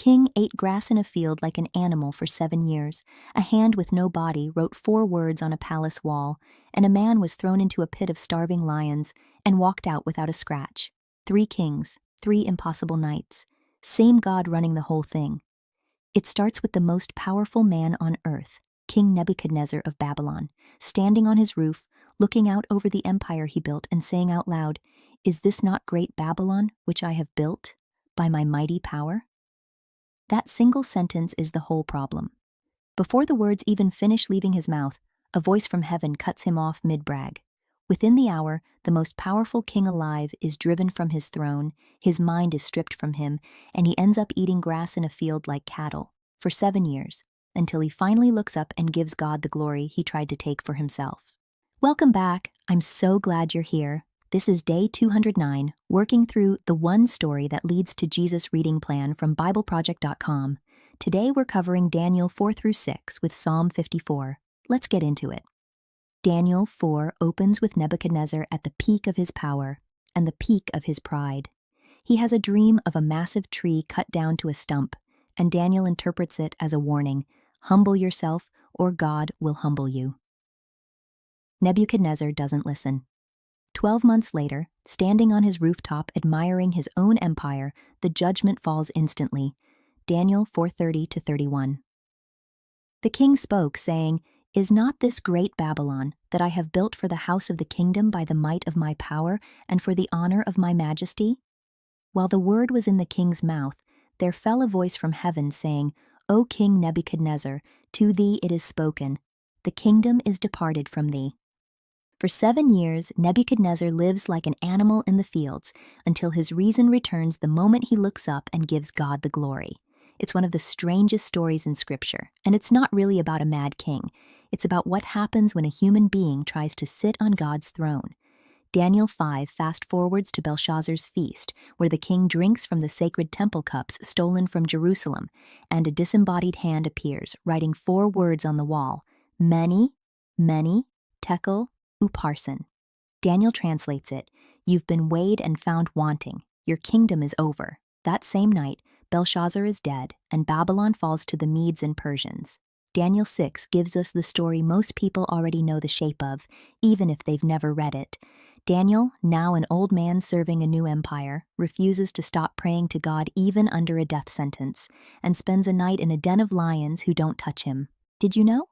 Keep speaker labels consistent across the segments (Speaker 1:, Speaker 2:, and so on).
Speaker 1: king ate grass in a field like an animal for 7 years. A hand with no body wrote 4 words on a palace wall, and a man was thrown into a pit of starving lions and walked out without a scratch. 3 kings, 3 impossible nights. Same God running the whole thing. It starts with the most powerful man on earth, King Nebuchadnezzar of Babylon, standing on his roof, looking out over the empire he built and saying out loud, "Is this not great Babylon, which I have built by my mighty power?" That single sentence is the whole problem. Before the words even finish leaving his mouth, a voice from heaven cuts him off mid-brag. Within the hour, the most powerful king alive is driven from his throne, his mind is stripped from him, and he ends up eating grass in a field like cattle for 7 years, until he finally looks up and gives God the glory he tried to take for himself. Welcome back. I'm so glad you're here. This is day 209, working through the one story that leads to Jesus reading plan from BibleProject.com. Today we're covering Daniel 4 through 6 with Psalm 54. Let's get into it. Daniel 4 opens with Nebuchadnezzar at the peak of his power and the peak of his pride. He has a dream of a massive tree cut down to a stump, and Daniel interprets it as a warning: humble yourself or God will humble you. Nebuchadnezzar doesn't listen. 12 months later, standing on his rooftop admiring his own empire, the judgment falls instantly. Daniel 4:30-31. The king spoke, saying, "Is not this great Babylon, that I have built for the house of the kingdom by the might of my power and for the honor of my majesty?" While the word was in the king's mouth, there fell a voice from heaven saying, "O King Nebuchadnezzar, to thee it is spoken, the kingdom is departed from thee." For 7 years, Nebuchadnezzar lives like an animal in the fields until his reason returns the moment he looks up and gives God the glory. It's one of the strangest stories in Scripture, and it's not really about a mad king. It's about what happens when a human being tries to sit on God's throne. Daniel 5 fast-forwards to Belshazzar's feast, where the king drinks from the sacred temple cups stolen from Jerusalem, and a disembodied hand appears, writing 4 words on the wall: Mene, Mene, Tekel, Upharsin. Daniel translates it: "You've been weighed and found wanting. Your kingdom is over." That same night, Belshazzar is dead, and Babylon falls to the Medes and Persians. Daniel 6 gives us the story most people already know the shape of, even if they've never read it. Daniel, now an old man serving a new empire, refuses to stop praying to God even under a death sentence, and spends a night in a den of lions who don't touch him. Did you know?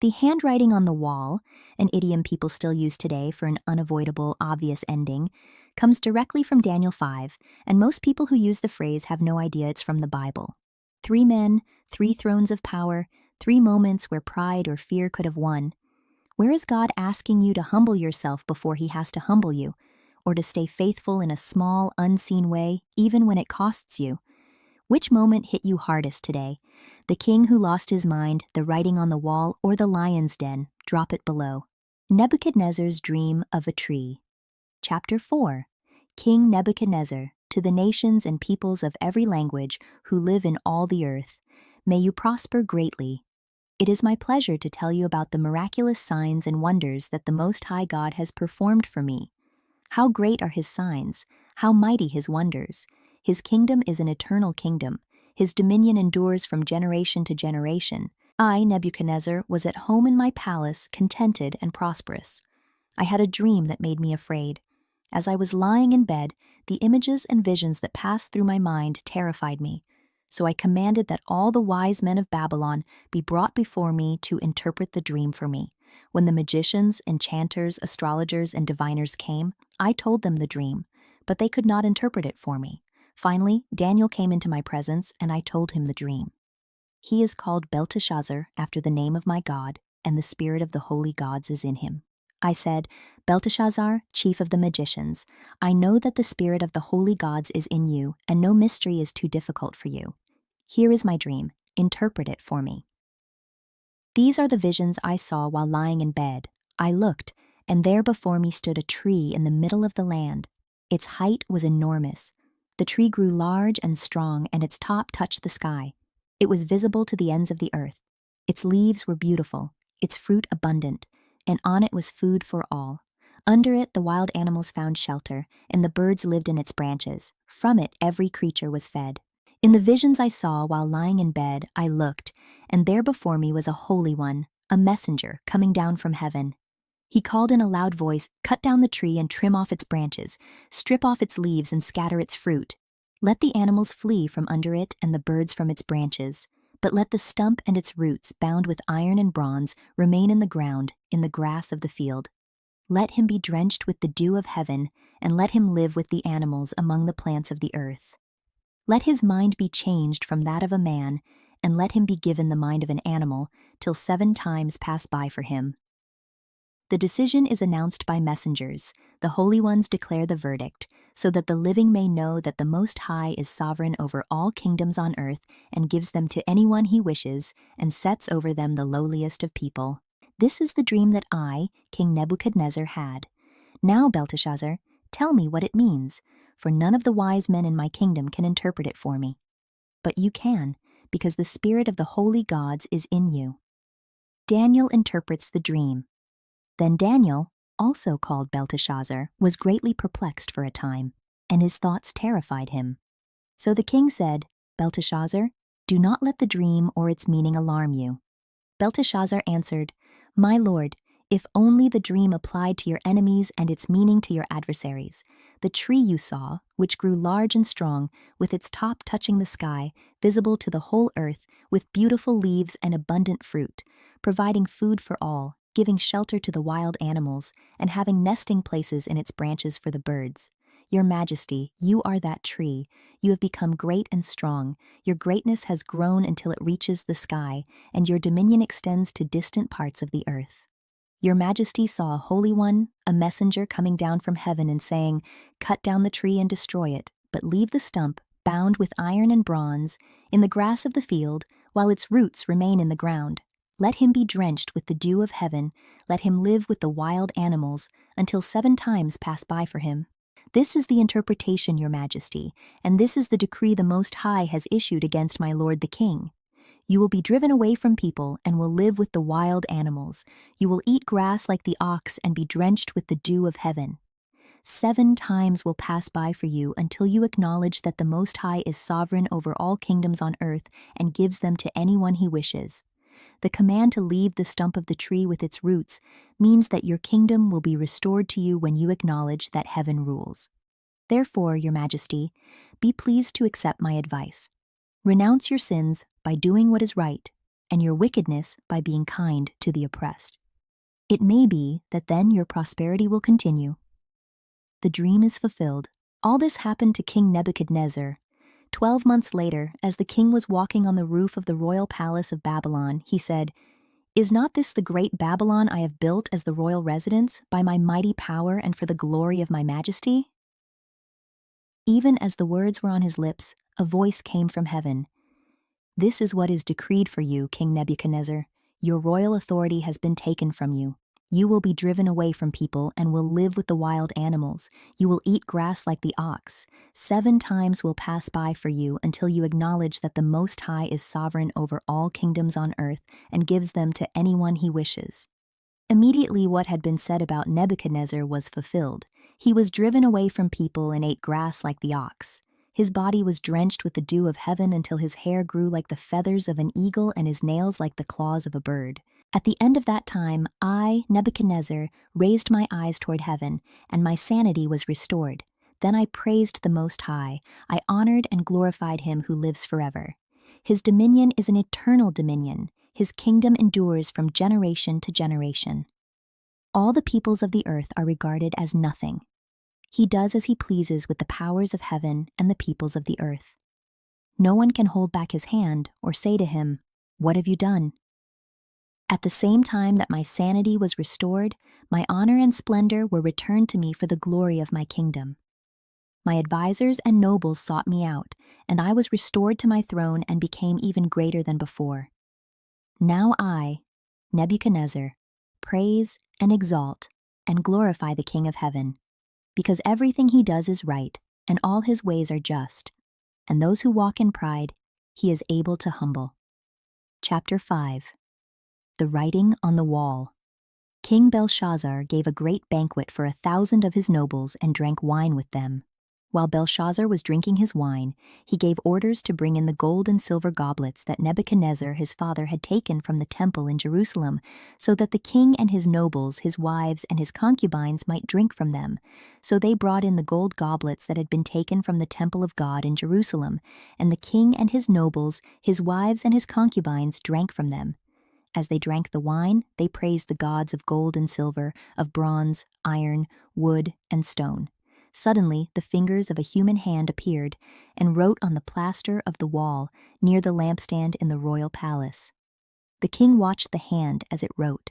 Speaker 1: The handwriting on the wall, an idiom people still use today for an unavoidable, obvious ending, comes directly from Daniel 5, and most people who use the phrase have no idea it's from the Bible. 3 men, 3 thrones of power, 3 moments where pride or fear could have won. Where is God asking you to humble yourself before he has to humble you, or to stay faithful in a small, unseen way, even when it costs you? Which moment hit you hardest today? The king who lost his mind, the writing on the wall, or the lion's den? Drop it below. Nebuchadnezzar's dream of a tree. Chapter 4. King Nebuchadnezzar, to the nations and peoples of every language who live in all the earth, may you prosper greatly. It is my pleasure to tell you about the miraculous signs and wonders that the Most High God has performed for me. How great are his signs, how mighty his wonders. His kingdom is an eternal kingdom. His dominion endures from generation to generation. I, Nebuchadnezzar, was at home in my palace, contented and prosperous. I had a dream that made me afraid. As I was lying in bed, the images and visions that passed through my mind terrified me. So I commanded that all the wise men of Babylon be brought before me to interpret the dream for me. When the magicians, enchanters, astrologers, and diviners came, I told them the dream, but they could not interpret it for me. Finally, Daniel came into my presence, and I told him the dream. He is called Belteshazzar, after the name of my God, and the spirit of the holy gods is in him. I said, "Belteshazzar, chief of the magicians, I know that the spirit of the holy gods is in you, and no mystery is too difficult for you. Here is my dream. Interpret it for me." These are the visions I saw while lying in bed. I looked, and there before me stood a tree in the middle of the land. Its height was enormous. The tree grew large and strong, and its top touched the sky. It was visible to the ends of the earth. Its leaves were beautiful, its fruit abundant, and on it was food for all. Under it the wild animals found shelter, and the birds lived in its branches. From it every creature was fed. In the visions I saw while lying in bed, I looked, and there before me was a holy one, a messenger coming down from heaven. He called in a loud voice, "Cut down the tree and trim off its branches, strip off its leaves and scatter its fruit. Let the animals flee from under it and the birds from its branches, but let the stump and its roots, bound with iron and bronze, remain in the ground, in the grass of the field. Let him be drenched with the dew of heaven, and let him live with the animals among the plants of the earth. Let his mind be changed from that of a man, and let him be given the mind of an animal, till 7 times pass by for him." The decision is announced by messengers. The holy ones declare the verdict, so that the living may know that the Most High is sovereign over all kingdoms on earth and gives them to anyone he wishes and sets over them the lowliest of people. This is the dream that I, King Nebuchadnezzar, had. Now, Belteshazzar, tell me what it means, for none of the wise men in my kingdom can interpret it for me. But you can, because the spirit of the holy gods is in you. Daniel interprets the dream. Then Daniel, also called Belteshazzar, was greatly perplexed for a time, and his thoughts terrified him. So the king said, "Belteshazzar, do not let the dream or its meaning alarm you." Belteshazzar answered, "My lord, if only the dream applied to your enemies and its meaning to your adversaries. The tree you saw, which grew large and strong, with its top touching the sky, visible to the whole earth, with beautiful leaves and abundant fruit, providing food for all, giving shelter to the wild animals, and having nesting places in its branches for the birds. Your Majesty, you are that tree. You have become great and strong. Your greatness has grown until it reaches the sky, and your dominion extends to distant parts of the earth. Your Majesty saw a holy one, a messenger coming down from heaven and saying, 'Cut down the tree and destroy it, but leave the stump, bound with iron and bronze, in the grass of the field, while its roots remain in the ground. Let him be drenched with the dew of heaven, let him live with the wild animals, until 7 times pass by for him.' This is the interpretation, Your Majesty, and this is the decree the Most High has issued against my lord the king. You will be driven away from people and will live with the wild animals. You will eat grass like the ox and be drenched with the dew of heaven. 7 times will pass by for you until you acknowledge that the Most High is sovereign over all kingdoms on earth and gives them to anyone he wishes. The command to leave the stump of the tree with its roots means that your kingdom will be restored to you when you acknowledge that heaven rules. Therefore, Your Majesty, be pleased to accept my advice. Renounce your sins by doing what is right, and your wickedness by being kind to the oppressed. It may be that then your prosperity will continue." The dream is fulfilled. All this happened to King Nebuchadnezzar. 12 months later, as the king was walking on the roof of the royal palace of Babylon, he said, "Is not this the great Babylon I have built as the royal residence, by my mighty power and for the glory of my majesty?" Even as the words were on his lips, a voice came from heaven. "This is what is decreed for you, King Nebuchadnezzar. Your royal authority has been taken from you. You will be driven away from people and will live with the wild animals. You will eat grass like the ox. 7 times will pass by for you until you acknowledge that the Most High is sovereign over all kingdoms on earth and gives them to anyone he wishes." Immediately what had been said about Nebuchadnezzar was fulfilled. He was driven away from people and ate grass like the ox. His body was drenched with the dew of heaven until his hair grew like the feathers of an eagle and his nails like the claws of a bird. At the end of that time, I, Nebuchadnezzar, raised my eyes toward heaven, and my sanity was restored. Then I praised the Most High. I honored and glorified him who lives forever. His dominion is an eternal dominion. His kingdom endures from generation to generation. All the peoples of the earth are regarded as nothing. He does as he pleases with the powers of heaven and the peoples of the earth. No one can hold back his hand or say to him, "What have you done?" At the same time that my sanity was restored, my honor and splendor were returned to me for the glory of my kingdom. My advisors and nobles sought me out, and I was restored to my throne and became even greater than before. Now I, Nebuchadnezzar, praise and exalt and glorify the King of heaven, because everything he does is right, and all his ways are just, and those who walk in pride he is able to humble. Chapter 5. The Writing on the Wall. King Belshazzar gave a great banquet for 1,000 of his nobles and drank wine with them. While Belshazzar was drinking his wine, he gave orders to bring in the gold and silver goblets that Nebuchadnezzar his father had taken from the temple in Jerusalem, so that the king and his nobles, his wives, and his concubines might drink from them. So they brought in the gold goblets that had been taken from the temple of God in Jerusalem, and the king and his nobles, his wives, and his concubines drank from them. As they drank the wine, they praised the gods of gold and silver, of bronze, iron, wood, and stone. Suddenly, the fingers of a human hand appeared and wrote on the plaster of the wall near the lampstand in the royal palace. The king watched the hand as it wrote.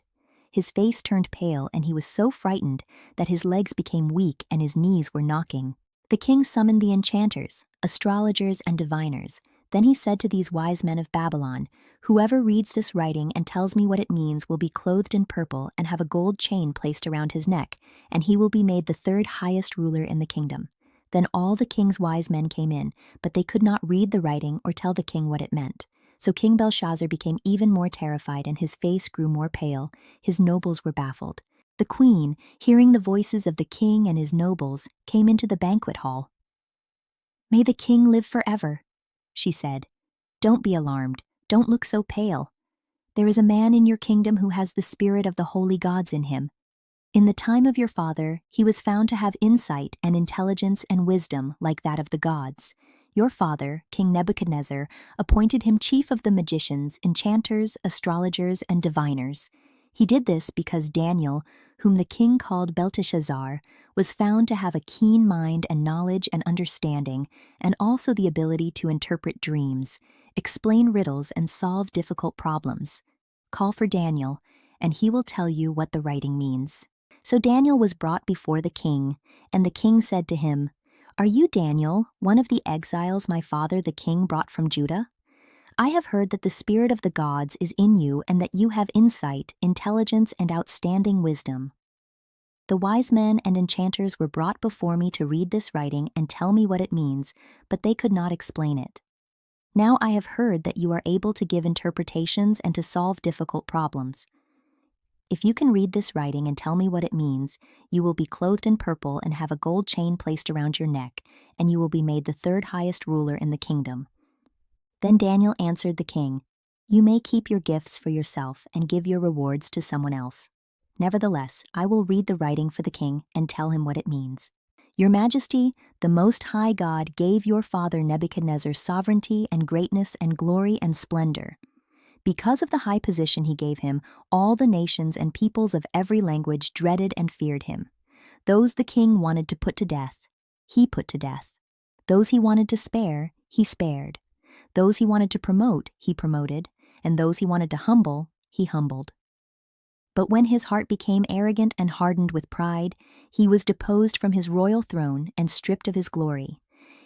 Speaker 1: His face turned pale, and he was so frightened that his legs became weak and his knees were knocking. The king summoned the enchanters, astrologers, and diviners. Then he said to these wise men of Babylon, "Whoever reads this writing and tells me what it means will be clothed in purple and have a gold chain placed around his neck, and he will be made the third highest ruler in the kingdom." Then all the king's wise men came in, but they could not read the writing or tell the king what it meant. So King Belshazzar became even more terrified, and his face grew more pale. His nobles were baffled. The queen, hearing the voices of the king and his nobles, came into the banquet hall. "May the king live forever," she said. "Don't be alarmed. Don't look so pale. There is a man in your kingdom who has the spirit of the holy gods in him. In the time of your father, he was found to have insight and intelligence and wisdom like that of the gods. Your father, King Nebuchadnezzar, appointed him chief of the magicians, enchanters, astrologers, and diviners. He did this because Daniel, whom the king called Belteshazzar, was found to have a keen mind and knowledge and understanding, and also the ability to interpret dreams, explain riddles, and solve difficult problems. Call for Daniel, and he will tell you what the writing means." So Daniel was brought before the king, and the king said to him, "Are you Daniel, one of the exiles my father the king brought from Judah? I have heard that the spirit of the gods is in you and that you have insight, intelligence, and outstanding wisdom. The wise men and enchanters were brought before me to read this writing and tell me what it means, but they could not explain it. Now I have heard that you are able to give interpretations and to solve difficult problems. If you can read this writing and tell me what it means, you will be clothed in purple and have a gold chain placed around your neck, and you will be made the third highest ruler in the kingdom." Then Daniel answered the king, "You may keep your gifts for yourself and give your rewards to someone else. Nevertheless, I will read the writing for the king and tell him what it means. Your Majesty, the Most High God gave your father Nebuchadnezzar sovereignty and greatness and glory and splendor. Because of the high position he gave him, all the nations and peoples of every language dreaded and feared him. Those the king wanted to put to death, he put to death. Those he wanted to spare, he spared. Those he wanted to promote, he promoted, and those he wanted to humble, he humbled. But when his heart became arrogant and hardened with pride, he was deposed from his royal throne and stripped of his glory.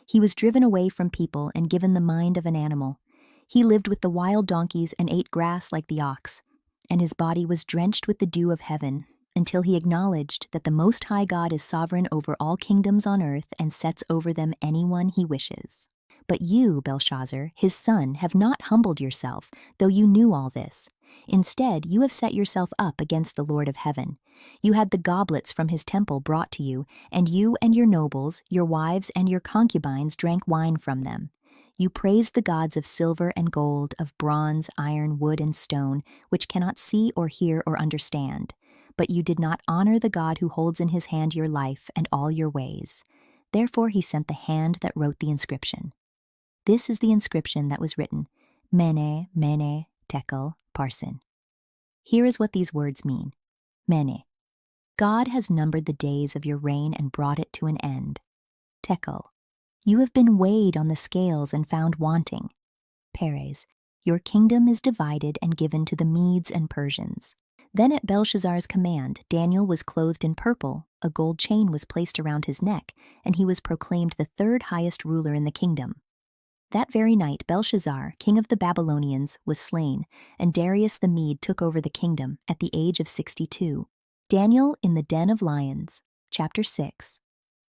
Speaker 1: He was driven away from people and given the mind of an animal. He lived with the wild donkeys and ate grass like the ox, and his body was drenched with the dew of heaven, until he acknowledged that the Most High God is sovereign over all kingdoms on earth and sets over them anyone he wishes. But you, Belshazzar, his son, have not humbled yourself, though you knew all this. Instead, you have set yourself up against the Lord of heaven. You had the goblets from his temple brought to you, and you and your nobles, your wives, and your concubines drank wine from them. You praised the gods of silver and gold, of bronze, iron, wood, and stone, which cannot see or hear or understand. But you did not honor the God who holds in his hand your life and all your ways. Therefore he sent the hand that wrote the inscription. This is the inscription that was written, Mene, Mene, Tekel, Parsin. Here is what these words mean. Mene. God has numbered the days of your reign and brought it to an end. Tekel. You have been weighed on the scales and found wanting. Peres. Your kingdom is divided and given to the Medes and Persians. Then at Belshazzar's command, Daniel was clothed in purple, a gold chain was placed around his neck, and he was proclaimed the third highest ruler in the kingdom. That very night, Belshazzar, king of the Babylonians, was slain, and Darius the Mede took over the kingdom at the age of 62. Daniel in the den of lions, chapter 6.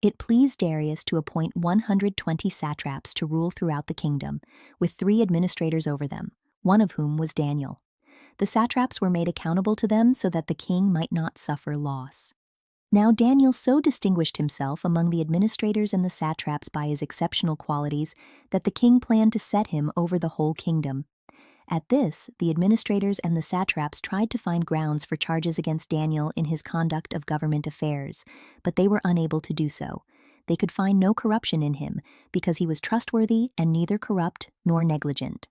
Speaker 1: It pleased Darius to appoint 120 satraps to rule throughout the kingdom, with 3 administrators over them, one of whom was Daniel. The satraps were made accountable to them so that the king might not suffer loss. Now Daniel so distinguished himself among the administrators and the satraps by his exceptional qualities that the king planned to set him over the whole kingdom. At this, the administrators and the satraps tried to find grounds for charges against Daniel in his conduct of government affairs, but they were unable to do so. They could find no corruption in him, because he was trustworthy and neither corrupt nor negligent.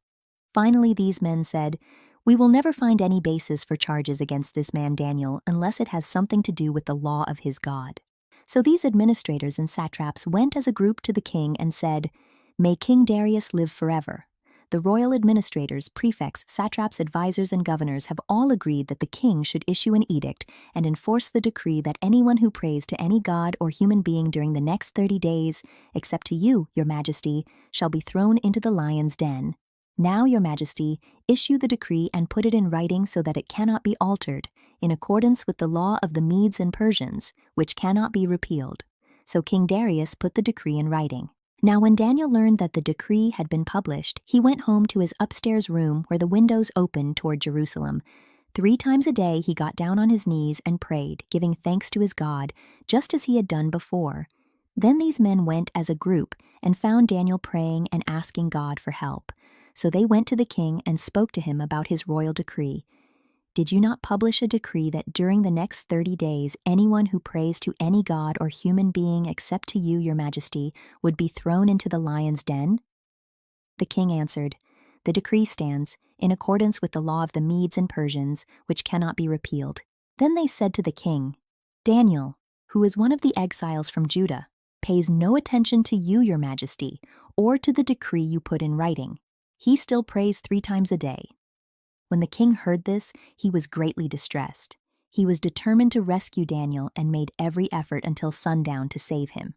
Speaker 1: Finally, these men said, "We will never find any basis for charges against this man Daniel unless it has something to do with the law of his God." So these administrators and satraps went as a group to the king and said, "May King Darius live forever." The royal administrators, prefects, satraps, advisors, and governors have all agreed that the king should issue an edict and enforce the decree that anyone who prays to any god or human being during the next 30 days, except to you, your majesty, shall be thrown into the lion's den. Now, your majesty, issue the decree and put it in writing so that it cannot be altered, in accordance with the law of the Medes and Persians, which cannot be repealed. So King Darius put the decree in writing. Now when Daniel learned that the decree had been published, he went home to his upstairs room where the windows opened toward Jerusalem. 3 times a day he got down on his knees and prayed, giving thanks to his God, just as he had done before. Then these men went as a group and found Daniel praying and asking God for help. So they went to the king and spoke to him about his royal decree. "Did you not publish a decree that during the next 30 days anyone who prays to any god or human being except to you, your majesty, would be thrown into the lion's den?" The king answered, "The decree stands, in accordance with the law of the Medes and Persians, which cannot be repealed." Then they said to the king, "Daniel, who is one of the exiles from Judah, pays no attention to you, your majesty, or to the decree you put in writing. He still prays 3 times a day." When the king heard this, he was greatly distressed. He was determined to rescue Daniel and made every effort until sundown to save him.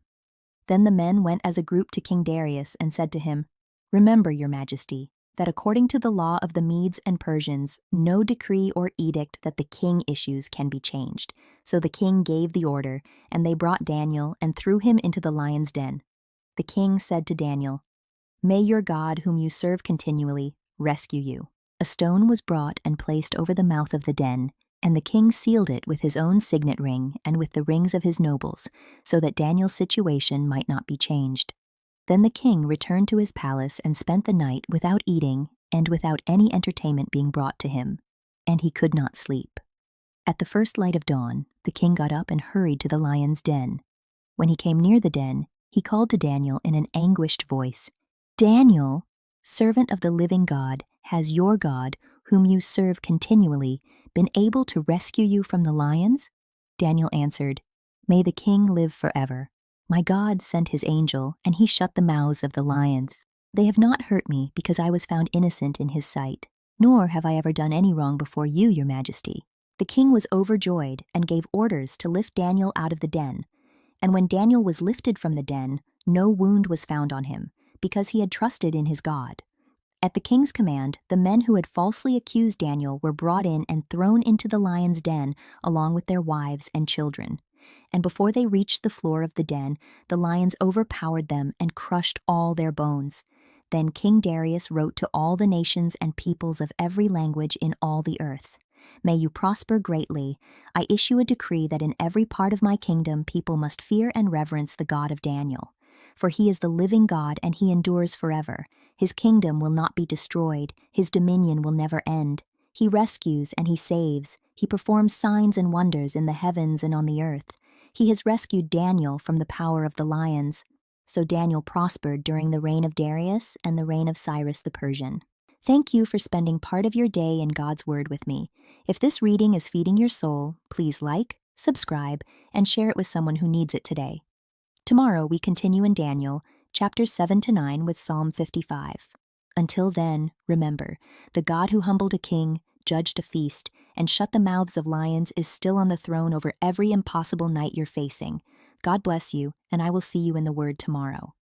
Speaker 1: Then the men went as a group to King Darius and said to him, "Remember, your majesty, that according to the law of the Medes and Persians, no decree or edict that the king issues can be changed." So the king gave the order, and they brought Daniel and threw him into the lion's den. The king said to Daniel, "May your God, whom you serve continually, rescue you." A stone was brought and placed over the mouth of the den, and the king sealed it with his own signet ring and with the rings of his nobles, so that Daniel's situation might not be changed. Then the king returned to his palace and spent the night without eating and without any entertainment being brought to him, and he could not sleep. At the first light of dawn, the king got up and hurried to the lion's den. When he came near the den, he called to Daniel in an anguished voice, "Daniel, servant of the living God, has your God, whom you serve continually, been able to rescue you from the lions?" Daniel answered, "May the king live forever. My God sent his angel, and he shut the mouths of the lions. They have not hurt me because I was found innocent in his sight, nor have I ever done any wrong before you, your majesty." The king was overjoyed and gave orders to lift Daniel out of the den. And when Daniel was lifted from the den, no wound was found on him, because he had trusted in his God. At the king's command, the men who had falsely accused Daniel were brought in and thrown into the lion's den along with their wives and children. And before they reached the floor of the den, the lions overpowered them and crushed all their bones. Then King Darius wrote to all the nations and peoples of every language in all the earth, "May you prosper greatly. I issue a decree that in every part of my kingdom people must fear and reverence the God of Daniel. For he is the living God and he endures forever. His kingdom will not be destroyed. His dominion will never end. He rescues and he saves. He performs signs and wonders in the heavens and on the earth. He has rescued Daniel from the power of the lions." So Daniel prospered during the reign of Darius and the reign of Cyrus the Persian. Thank you for spending part of your day in God's Word with me. If this reading is feeding your soul, please like, subscribe, and share it with someone who needs it today. Tomorrow we continue in Daniel, chapters 7 to 9 with Psalm 55. Until then, remember, the God who humbled a king, judged a feast, and shut the mouths of lions is still on the throne over every impossible night you're facing. God bless you, and I will see you in the Word tomorrow.